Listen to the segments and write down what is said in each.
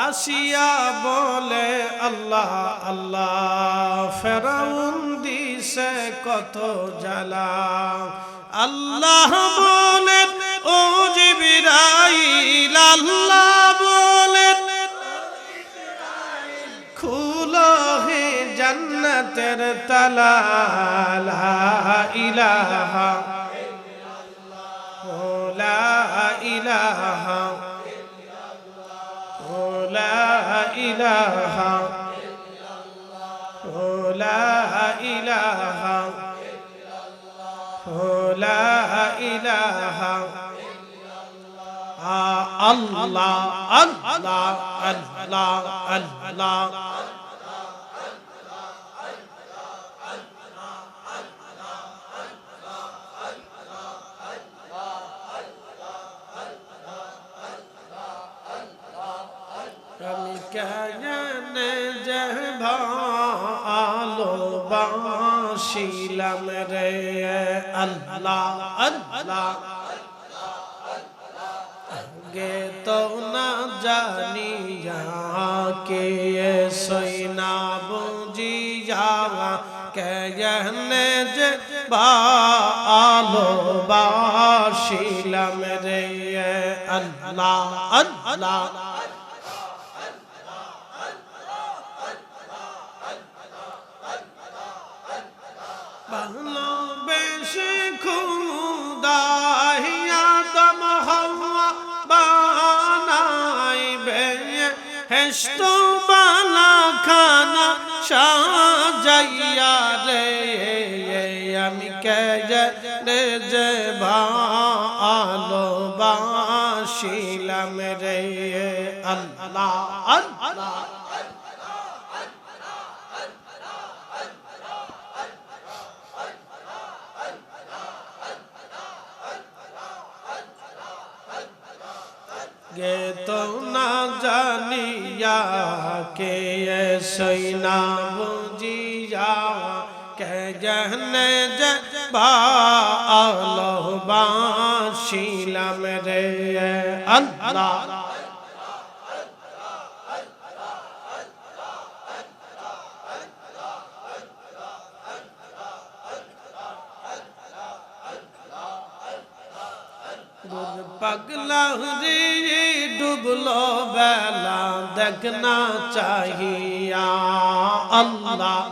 আসিয়া বলে আল্লাহ আল্লাহ, ফেরাউন দিছে কত জ্বালা। আল্লাহ বলেন ও জিবরাইল, আল্লাহ বলেন খুলো হে জান্নাতের তালা। লা ইলাহা লা ইলাহা লা ইলাহা লা ইলাহা লা ইলাহা আল্লাহ আল্লাহ আল্লাহ আল্লাহ। আমি কেনে যে ভালোবাসিলাম রে আল্লাহ আল্লাহ, গে তো না জানিয়া কে সইনা বুঝিয়া কেনে যে ভালোবাসিলাম রে আল্লাহ আল্লাহ। ভালোবেসে খুদাই আদম হাওয়া বানাইবে, হেশত বালা খানা সাজাইয়া রে। আমি কেজে যে ভালোবাসিলাম রে আল্লাহ আল্লাহ। গে তো না জানিয়া কে সইনা বুঝিয়া কে জহনে যে ভালোবাসিলাম রে আল্লাহ। পাগলা রে ডুবলো বেলা দেখনা চাহিয়া আল্লাহ,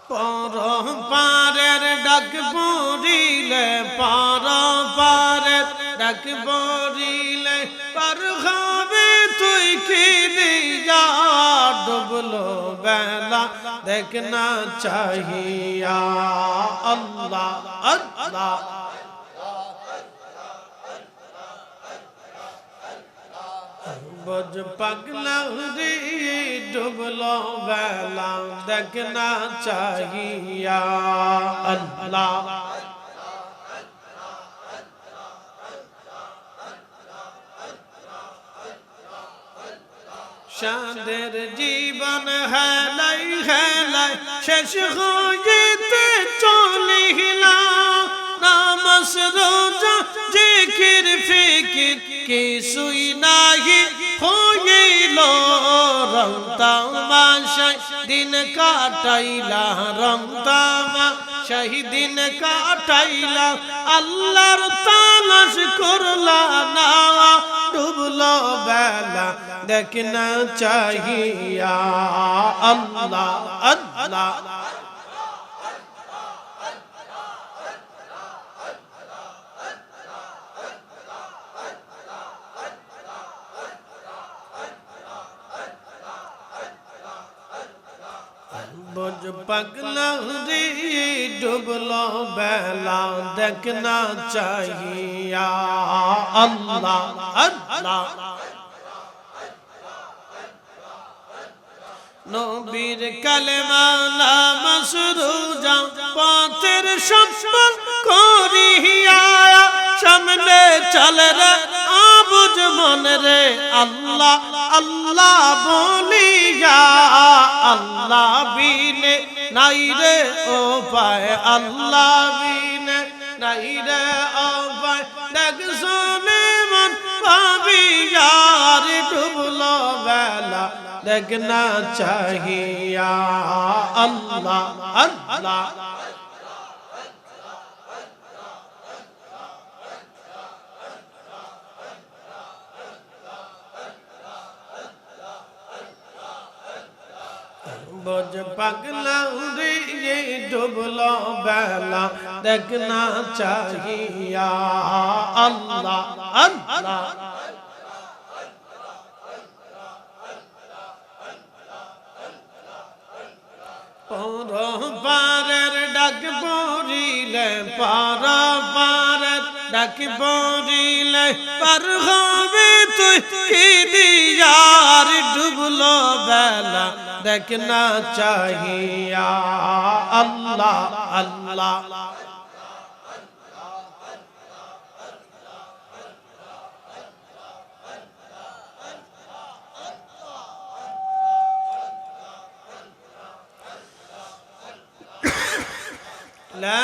পর পারের ডাক পড়িলে পার পারের ডাক পড়িলে পার হবে তুই কি দিয়া। ডুবলো বেলা দেখনা চাহিয়া আল্লাহ আল্লাহ। বজ পাগলা রে ডুবলো বেলা দেখনা চাহিয়া আল্লাহ। সাদের জীবন হেলাই হেলাই শেষ হইতে চলিলা, নামাজ রোজা জিকির ফিকির কিছুই নাহি হইল। রং তামাশায় দিন কাটাইলা, রং তামাশায় দিন কাটাইলা, আল্লাহর তালাশ করলা না। ডুবলো বেলা দেখনা চাহিয়া আল্লাহ আল্লাহ। বজ পাগলা রে ডুবলো বেলা দেখনা চাহিয়া আল্লাহ আল্লাহ। নবীর কালেমা নামাজ রোজা পথের সম্পদ করিয়া, সামনে চলে রে আবুজ মনে রে আল্লাহ আল্লাহ বলিয়া। আল্লাহ বিনে নাই রে ও পায়, আল্লাহ বিনে নাই রে ও পায়। দেখ শুনে মন পাবিয়া রে देखना चाहिए अल्लाह अल्लाह बोझ पगला रे ये डुबलो बेला देखना चाहिए अल्लाह अल्लाह पारो पारेर डाक पड़िले पारो पारेर डाक पड़िले पार हबे तुई की दियार डुबलो बेला देखना चाहिए अल्लाह अल्लाह ला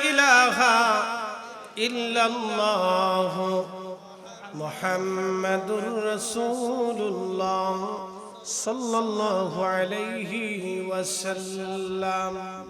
इलाहा इल्लल्लाह मुहम्मदुर रसूलुल्लाह सल्लल्लाहु अलैहि वसल्लम।